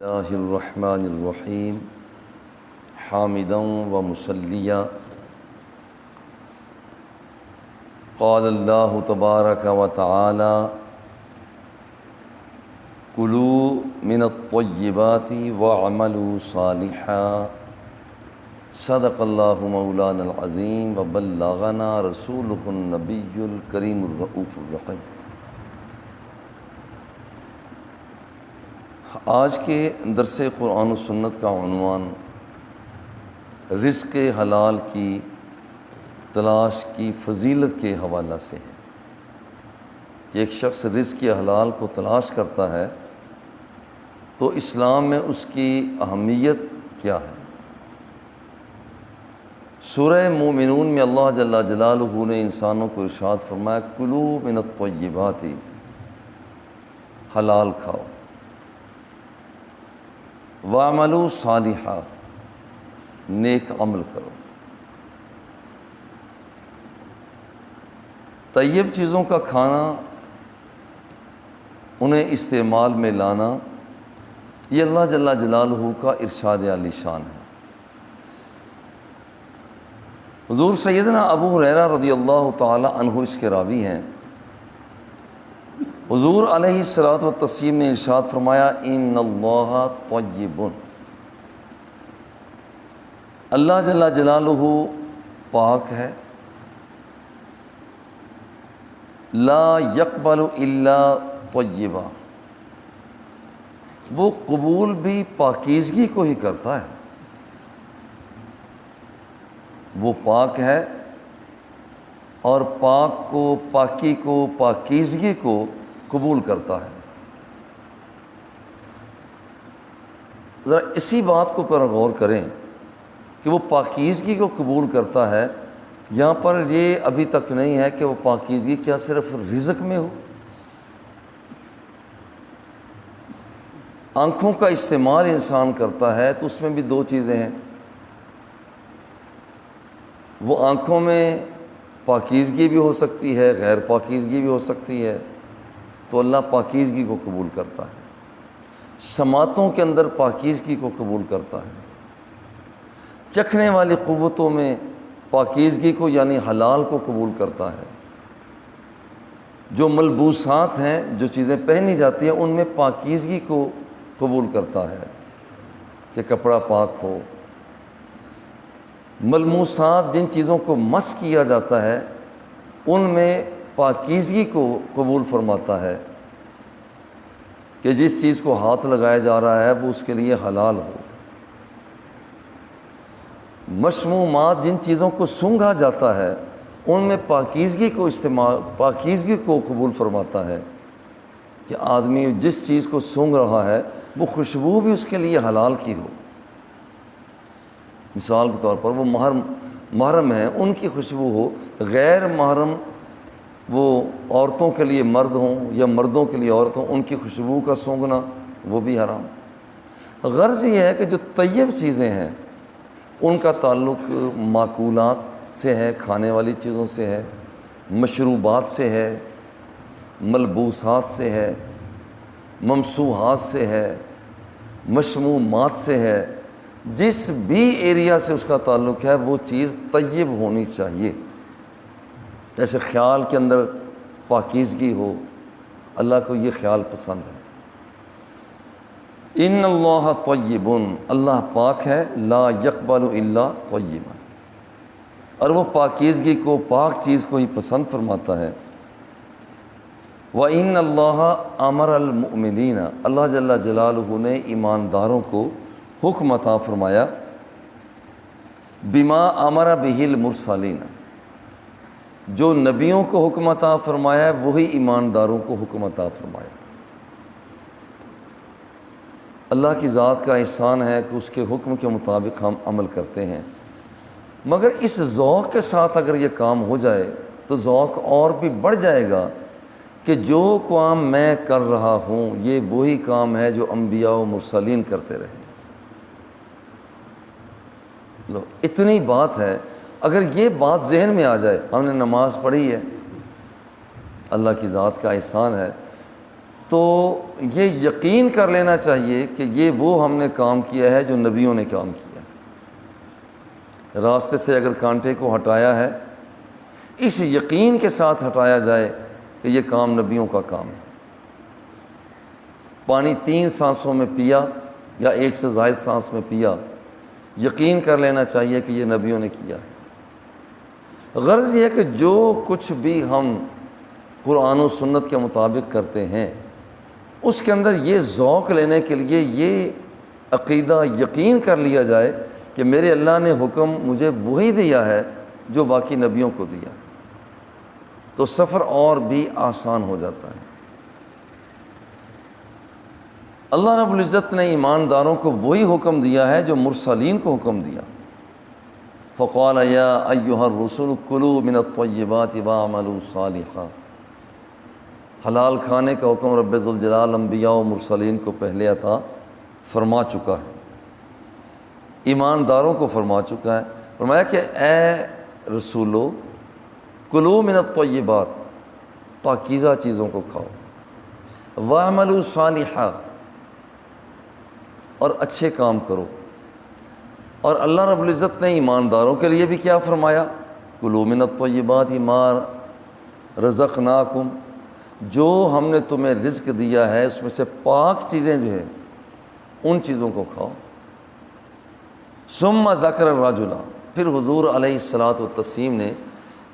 اللہ الرحمن الرحیم حامدا و مصلیا قال اللہ تبارک و تعالی کلوا من الطیبات واعملوا صالحا صدق اللہ مولانا العظیم و بلغنا رسولہ النبی الکریم الرؤوف الرحیم۔ آج کے درس قرآن و سنت کا عنوان رزق حلال کی تلاش کی فضیلت کے حوالہ سے ہے کہ ایک شخص رزق حلال کو تلاش کرتا ہے تو اسلام میں اس کی اہمیت کیا ہے۔ سورہ مومنون میں اللہ جل جلالہ نے انسانوں کو ارشاد فرمایا کلوا من الطیبات، حلال کھاؤ، وَاعْمَلُوا صَالِحًا، نیک عمل کرو۔ طیب چیزوں کا کھانا، انہیں استعمال میں لانا، یہ اللہ جل جلالہ کا ارشاد عالی شان ہے۔ حضور سیدنا ابو ہریرہ رضی اللہ تعالی عنہ اس کے راوی ہیں۔ حضور علیہ الصلوۃ والتسلیم نے ارشاد فرمایا ان اللہ طیب، اللہ جل جلالہ پاک ہے، لا یقبل الا طیبا، وہ قبول بھی پاکیزگی کو ہی کرتا ہے۔ وہ پاک ہے اور پاک کو، پاکی کو، پاکیزگی کو قبول کرتا ہے۔ ذرا اسی بات کو پر غور کریں کہ وہ پاکیزگی کو قبول کرتا ہے، یہاں پر یہ ابھی تک نہیں ہے کہ وہ پاکیزگی کیا صرف رزق میں ہو۔ آنکھوں کا استعمال انسان کرتا ہے تو اس میں بھی دو چیزیں ہیں، وہ آنکھوں میں پاکیزگی بھی ہو سکتی ہے، غیر پاکیزگی بھی ہو سکتی ہے، تو اللہ پاکیزگی کو قبول کرتا ہے۔ سماعتوں کے اندر پاکیزگی کو قبول کرتا ہے۔ چکھنے والی قوتوں میں پاکیزگی کو یعنی حلال کو قبول کرتا ہے۔ جو ملبوسات ہیں، جو چیزیں پہنی جاتی ہیں، ان میں پاکیزگی کو قبول کرتا ہے کہ کپڑا پاک ہو۔ ملموسات، جن چیزوں کو مس کیا جاتا ہے، ان میں پاکیزگی کو قبول فرماتا ہے کہ جس چیز کو ہاتھ لگایا جا رہا ہے وہ اس کے لیے حلال ہو۔ مشمومات، جن چیزوں کو سونگھا جاتا ہے، ان میں پاکیزگی کو قبول فرماتا ہے کہ آدمی جس چیز کو سونگھ رہا ہے وہ خوشبو بھی اس کے لیے حلال کی ہو۔ مثال کے طور پر وہ محرم ہیں، ان کی خوشبو ہو، غیر محرم وہ عورتوں کے لیے مرد ہوں یا مردوں کے لیے عورت ہوں، ان کی خوشبو کا سونگھنا وہ بھی حرام۔ غرض یہ ہے کہ جو طیب چیزیں ہیں ان کا تعلق معقولات سے ہے، کھانے والی چیزوں سے ہے، مشروبات سے ہے، ملبوسات سے ہے، ممسوحات سے ہے، مشمومات سے ہے۔ جس بھی ایریا سے اس کا تعلق ہے وہ چیز طیب ہونی چاہیے۔ جیسے خیال کے اندر پاکیزگی ہو، اللہ کو یہ خیال پسند ہے۔ ان اللہ طیب، اللہ پاک ہے، لا یقبل الا طیبا، اور وہ پاکیزگی کو، پاک چیز کو ہی پسند فرماتا ہے۔ وَإِنَّ اللَّهَ أَمَرَ الْمُؤْمِنِينَ، اللہ جل جلالہ نے ایمانداروں کو حکم عطا فرمایا بما امر بہ المرسلین، جو نبیوں کو حکم عطا فرمایا ہے وہی ایمانداروں کو حکم عطا فرمایا۔ اللہ کی ذات کا احسان ہے کہ اس کے حکم کے مطابق ہم عمل کرتے ہیں، مگر اس ذوق کے ساتھ اگر یہ کام ہو جائے تو ذوق اور بھی بڑھ جائے گا کہ جو کام میں کر رہا ہوں یہ وہی کام ہے جو انبیاء و مرسلین کرتے رہے۔ لو اتنی بات ہے، اگر یہ بات ذہن میں آ جائے، ہم نے نماز پڑھی ہے، اللہ کی ذات کا احسان ہے تو یہ یقین کر لینا چاہیے کہ یہ وہ ہم نے کام کیا ہے جو نبیوں نے کام کیا ہے۔ راستے سے اگر کانٹے کو ہٹایا ہے، اس یقین کے ساتھ ہٹایا جائے کہ یہ کام نبیوں کا کام ہے۔ پانی 3 سانسوں میں پیا یا 1 سے زائد سانس میں پیا، یقین کر لینا چاہیے کہ یہ نبیوں نے کیا ہے۔ غرض یہ ہے کہ جو کچھ بھی ہم قرآن و سنت کے مطابق کرتے ہیں، اس کے اندر یہ ذوق لینے کے لیے یہ عقیدہ یقین کر لیا جائے کہ میرے اللہ نے حکم مجھے وہی دیا ہے جو باقی نبیوں کو دیا، تو سفر اور بھی آسان ہو جاتا ہے۔ اللہ رب العزت نے ایمانداروں کو وہی حکم دیا ہے جو مرسلین کو حکم دیا۔ فقال یا ایھا الرسل کلوا من الطیبات واعملوا صالحا۔ حلال کھانے کا حکم رب ذوالجلال انبیاء و مرسلین کو پہلے عطا فرما چکا ہے، ایمانداروں کو فرما چکا ہے۔ فرمایا کہ اے رسولو کلوا من الطیبات، پاکیزہ چیزوں کو کھاؤ، واعملوا صالحا، اور اچھے کام کرو۔ اور اللہ رب العزت نے ایمانداروں کے لیے بھی کیا فرمایا؟ کلوا من الطیبات ما رزقناکم، جو ہم نے تمہیں رزق دیا ہے اس میں سے پاک چیزیں جو ہیں ان چیزوں کو کھاؤ۔ ثم ذکر الرجل، پھر حضور علیہ الصلاۃ والتسلیم نے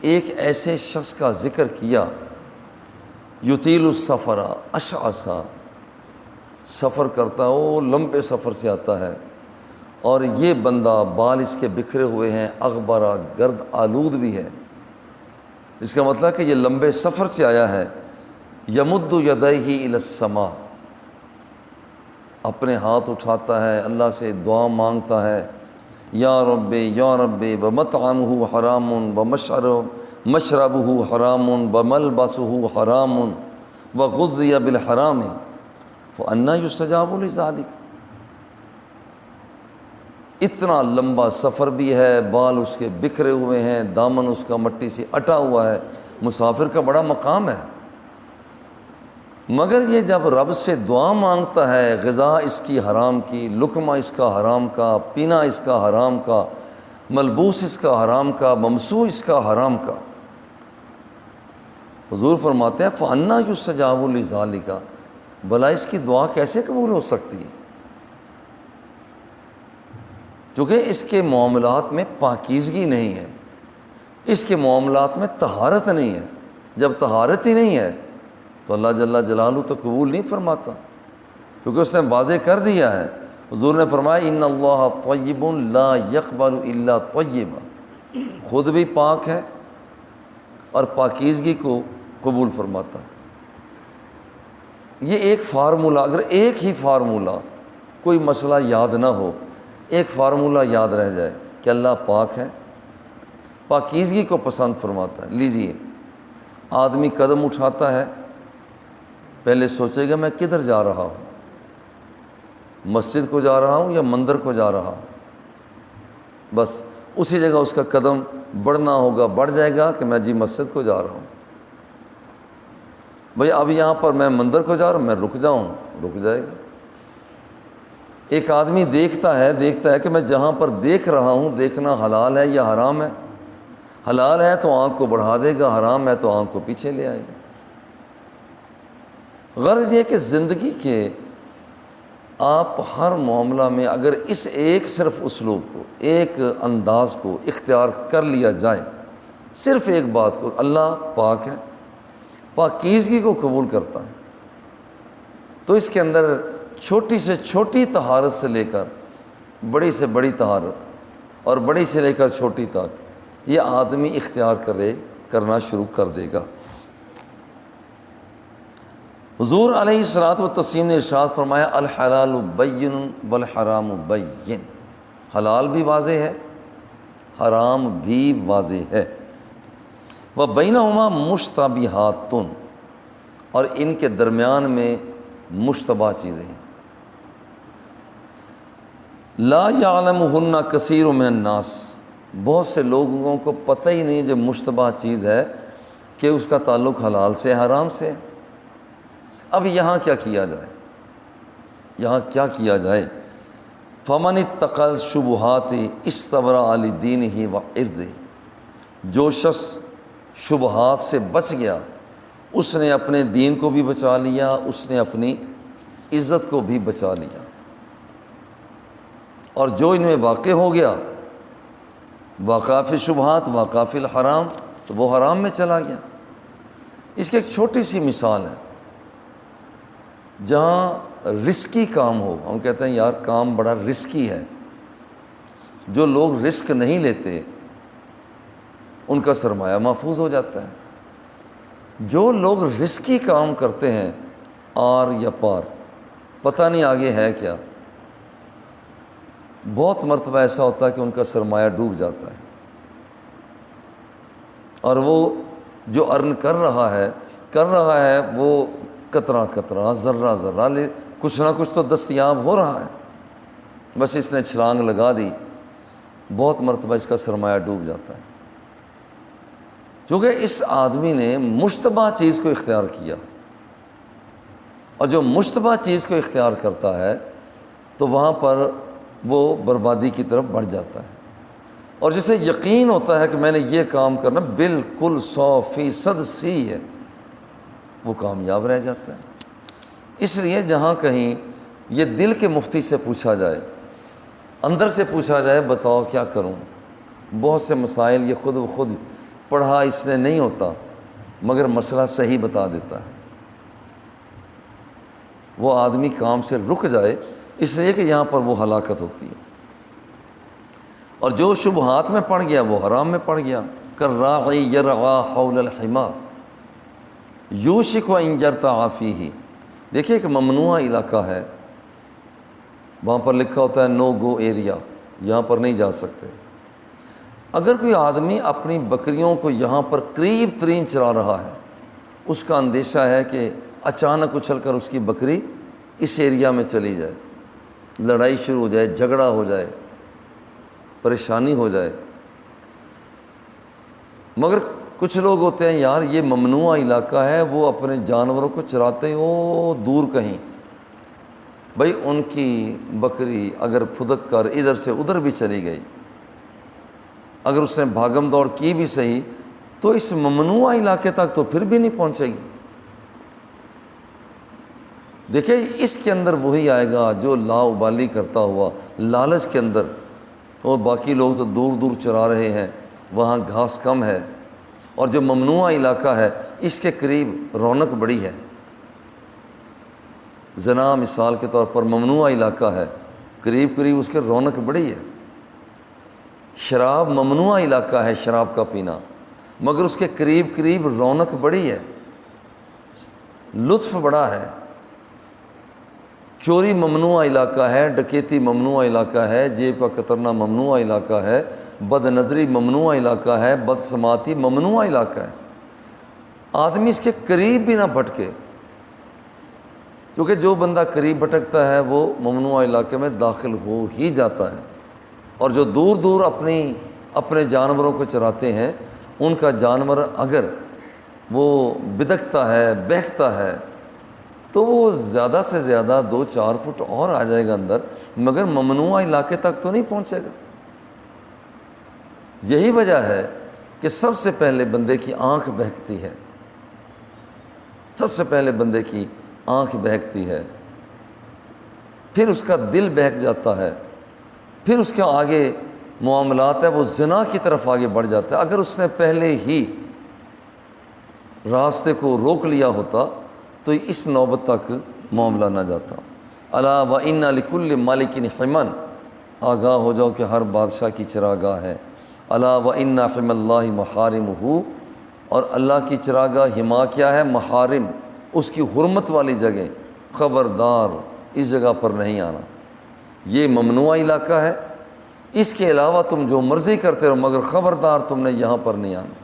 ایک ایسے شخص کا ذکر کیا، یطیل السفر اشعثا، سفر کرتا ہے، وہ لمبے سفر سے آتا ہے، اور یہ بندہ بال اس کے بکھرے ہوئے ہیں، اغبرا، گرد آلود بھی ہے، اس کا مطلب کہ یہ لمبے سفر سے آیا ہے۔ یمد یدیہ الی السماء، اپنے ہاتھ اٹھاتا ہے، اللہ سے دعا مانگتا ہے، یا رب ومطعمہ حرام ومشربہ حرام وملبسہ حرام وغذی بالحرام فأنی یستجاب لذلک۔ اتنا لمبا سفر بھی ہے، بال اس کے بکھرے ہوئے ہیں، دامن اس کا مٹی سے اٹا ہوا ہے، مسافر کا بڑا مقام ہے، مگر یہ جب رب سے دعا مانگتا ہے، غذا اس کی حرام کی، لقمہ اس کا حرام کا، پینا اس کا حرام کا، ملبوس اس کا حرام کا، ممسوح اس کا حرام کا، حضور فرماتے ہیں فأنی یستجاب لذلک، بھلا اس کی دعا کیسے قبول ہو سکتی ہے؟ کیونکہ اس کے معاملات میں پاکیزگی نہیں ہے، اس کے معاملات میں طہارت نہیں ہے۔ جب طہارت ہی نہیں ہے تو اللہ جل جلالہ تو قبول نہیں فرماتا، کیونکہ اس نے واضح کر دیا ہے۔ حضور نے فرمایا ان اللہ طیب لا یقبل الا طیبا، خود بھی پاک ہے اور پاکیزگی کو قبول فرماتا ہے۔ یہ ایک فارمولہ، اگر ایک ہی فارمولہ، کوئی مسئلہ یاد نہ ہو، ایک فارمولہ یاد رہ جائے کہ اللہ پاک ہے، پاکیزگی کو پسند فرماتا ہے۔ لیجئے، آدمی قدم اٹھاتا ہے، پہلے سوچے گا میں کدھر جا رہا ہوں، مسجد کو جا رہا ہوں یا مندر کو جا رہا ہوں، بس اسی جگہ اس کا قدم بڑھنا ہوگا، بڑھ جائے گا کہ میں جی مسجد کو جا رہا ہوں، بھئی اب یہاں پر میں مندر کو جا رہا ہوں، میں رک جاؤں، رک جائے گا۔ ایک آدمی دیکھتا ہے کہ میں جہاں پر دیکھ رہا ہوں دیکھنا حلال ہے یا حرام ہے، حلال ہے تو آنکھ کو بڑھا دے گا، حرام ہے تو آنکھ کو پیچھے لے آئے گا۔ غرض یہ کہ زندگی کے آپ ہر معاملہ میں اگر اس ایک صرف اسلوب کو، ایک انداز کو اختیار کر لیا جائے، صرف ایک بات کو، اللہ پاک ہے، پاکیزگی کو قبول کرتا ہے، تو اس کے اندر چھوٹی سے چھوٹی طہارت سے لے کر بڑی سے بڑی طہارت اور بڑی سے لے کر چھوٹی تک یہ آدمی اختیار کرنا شروع کر دے گا۔ حضور علیہ الصلوۃ والتسلیم نے ارشاد فرمایا الحلال بین والحرام بین، حلال بھی واضح ہے، حرام بھی واضح ہے، وبینہما مشتبہات، اور ان کے درمیان میں مشتبہ چیزیں ہیں، لا یعلمہن کثیر من الناس، بہت سے لوگوں کو پتہ ہی نہیں جو مشتبہ چیز ہے کہ اس کا تعلق حلال سے حرام سے ہے۔ اب یہاں کیا کیا جائے، یہاں کیا کیا جائے؟ فمن اتقى الشبہات استبرأ لدینہ وعرضہ، جو شخص شبہات سے بچ گیا اس نے اپنے دین کو بھی بچا لیا، اس نے اپنی عزت کو بھی بچا لیا، اور جو ان میں واقع ہو گیا واقع فی الشبہات واقع فی الحرام، تو وہ حرام میں چلا گیا۔ اس کی ایک چھوٹی سی مثال ہے، جہاں رسکی کام ہو، ہم کہتے ہیں یار کام بڑا رسکی ہے، جو لوگ رسک نہیں لیتے ان کا سرمایہ محفوظ ہو جاتا ہے۔ جو لوگ رسکی کام کرتے ہیں آر یا پار، پتہ نہیں آگے ہے کیا، بہت مرتبہ ایسا ہوتا ہے کہ ان کا سرمایہ ڈوب جاتا ہے، اور وہ جو ارن کر رہا ہے وہ قطرہ قطرہ ذرہ ذرہ کچھ نہ کچھ تو دستیاب ہو رہا ہے، بس اس نے چھلانگ لگا دی، بہت مرتبہ اس کا سرمایہ ڈوب جاتا ہے، کیونکہ اس آدمی نے مشتبہ چیز کو اختیار کیا، اور جو مشتبہ چیز کو اختیار کرتا ہے تو وہاں پر وہ بربادی کی طرف بڑھ جاتا ہے، اور جسے یقین ہوتا ہے کہ میں نے یہ کام کرنا بالکل 100% صحیح ہے، وہ کامیاب رہ جاتا ہے۔ اس لیے جہاں کہیں یہ دل کے مفتی سے پوچھا جائے، اندر سے پوچھا جائے بتاؤ کیا کروں، بہت سے مسائل یہ خود بخود پڑھا اس نے نہیں ہوتا مگر مسئلہ صحیح بتا دیتا ہے، وہ آدمی کام سے رک جائے، اس لیے کہ یہاں پر وہ ہلاکت ہوتی ہے۔ اور جو شبہات میں پڑ گیا وہ حرام میں پڑ گیا، کالراعی یرعی حول الحمى یوشک ان جرتع فیہ۔ دیکھیے ایک ممنوع علاقہ ہے، وہاں پر لکھا ہوتا ہے نو گو ایریا، یہاں پر نہیں جا سکتے۔ اگر کوئی آدمی اپنی بکریوں کو یہاں پر قریب ترین چرا رہا ہے، اس کا اندیشہ ہے کہ اچانک اچھل کر اس کی بکری اس ایریا میں چلی جائے، لڑائی شروع ہو جائے، جھگڑا ہو جائے، پریشانی ہو جائے۔ مگر کچھ لوگ ہوتے ہیں یار یہ ممنوع علاقہ ہے، وہ اپنے جانوروں کو چراتے ہیں وہ دور کہیں، بھائی ان کی بکری اگر پھدک کر ادھر سے ادھر بھی چلی گئی، اگر اس نے بھاگم دوڑ کی بھی صحیح، تو اس ممنوع علاقے تک تو پھر بھی نہیں پہنچے گی۔ دیکھیں اس کے اندر وہی آئے گا جو لا ابالی کرتا ہوا لالچ کے اندر، اور باقی لوگ تو دور دور چرا رہے ہیں، وہاں گھاس کم ہے، اور جو ممنوع علاقہ ہے اس کے قریب رونق بڑی ہے۔ زنا مثال کے طور پر ممنوع علاقہ ہے، قریب قریب اس کے رونق بڑی ہے۔ شراب ممنوع علاقہ ہے، شراب کا پینا، مگر اس کے قریب قریب رونق بڑی ہے، لطف بڑا ہے۔ چوری ممنوع علاقہ ہے، ڈکیتی ممنوع علاقہ ہے، جیب کا کترنا ممنوع علاقہ ہے، بد نظری ممنوع علاقہ ہے، بد سماعتی ممنوع علاقہ ہے۔ آدمی اس کے قریب بھی نہ بھٹکے، کیونکہ جو بندہ قریب بھٹکتا ہے وہ ممنوع علاقے میں داخل ہو ہی جاتا ہے، اور جو دور دور اپنے جانوروں کو چراتے ہیں ان کا جانور اگر وہ بدکتا ہے، بہکتا ہے، تو وہ زیادہ سے زیادہ 2-4 فٹ اور آ جائے گا اندر، مگر ممنوع علاقے تک تو نہیں پہنچے گا۔ یہی وجہ ہے کہ سب سے پہلے بندے کی آنکھ بہکتی ہے، سب سے پہلے بندے کی آنکھ بہکتی ہے، پھر اس کا دل بہک جاتا ہے، پھر اس کے آگے معاملات ہے وہ زنا کی طرف آگے بڑھ جاتا ہے۔ اگر اس نے پہلے ہی راستے کو روک لیا ہوتا تو اس نوبت تک معاملہ نہ جاتا۔ الا وان لکل مالک حما، آگاہ ہو جاؤ کہ ہر بادشاہ کی چراگاہ ہے۔ الا وان حم اللہ محارمہ، اور اللہ کی چراگاہ حما کیا ہے؟ محارم، اس کی حرمت والی جگہ، خبردار اس جگہ پر نہیں آنا، یہ ممنوع علاقہ ہے، اس کے علاوہ تم جو مرضی کرتے رہو مگر خبردار تم نے یہاں پر نہیں آنا۔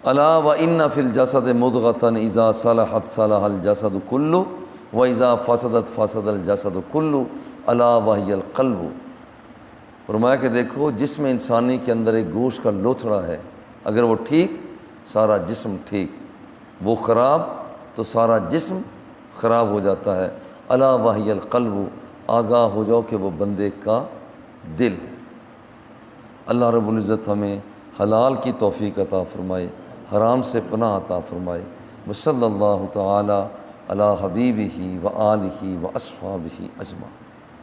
الا وان فی الجسد مضغۃ اذا صلحت صلح الجسد کلہ واذا فسدت فسد الجسد کلہ الا وہی القلب۔ فرمایا کہ دیکھو جسم انسانی کے اندر ایک گوشت کا لوتھڑا ہے، اگر وہ ٹھیک سارا جسم ٹھیک، وہ خراب تو سارا جسم خراب ہو جاتا ہے۔ الا وحی القلب، آگاہ ہو جاؤ کہ وہ بندے کا دل ہے۔ اللہ رب العزت ہمیں حلال کی توفیق عطا فرمائے، حرام سے پناہ عطا فرمائے۔ وصلی اللہ تعالی علی حبیبہ و آلہ و اصحابہ اجمعین۔